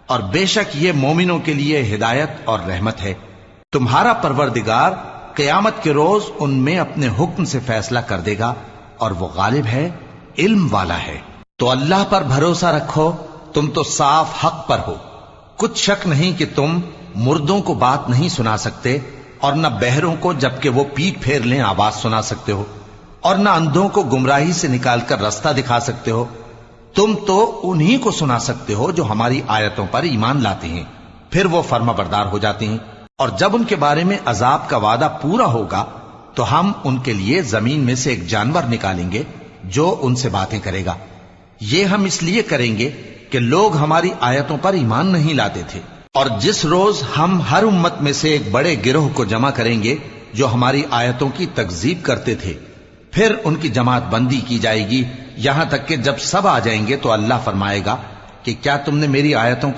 اور بے شک یہ مومنوں کے لیے ہدایت اور رحمت ہے۔ تمہارا پروردگار قیامت کے روز ان میں اپنے حکم سے فیصلہ کر دے گا، اور وہ غالب ہے، علم والا ہے۔ تو اللہ پر بھروسہ رکھو، تم تو صاف حق پر ہو۔ کچھ شک نہیں کہ تم مردوں کو بات نہیں سنا سکتے، اور نہ بہروں کو جبکہ وہ پیٹ پھیر لیں آواز سنا سکتے ہو، اور نہ اندھوں کو گمراہی سے نکال کر رستہ دکھا سکتے ہو۔ تم تو انہی کو سنا سکتے ہو جو ہماری آیتوں پر ایمان لاتے ہیں، پھر وہ فرما بردار ہو جاتے ہیں، اور جب ان کے بارے میں عذاب کا وعدہ پورا ہوگا تو ہم ان کے لیے زمین میں سے ایک جانور نکالیں گے جو ان سے باتیں کرے گا۔ یہ ہم اس لیے کریں گے کہ لوگ ہماری آیتوں پر ایمان نہیں لاتے تھے، اور جس روز ہم ہر امت میں سے ایک بڑے گروہ کو جمع کریں گے جو ہماری آیتوں کی تکذیب کرتے تھے، پھر ان کی جماعت بندی کی جائے گی، یہاں تک کہ جب سب آ جائیں گے تو اللہ فرمائے گا کہ کیا تم نے میری آیتوں کو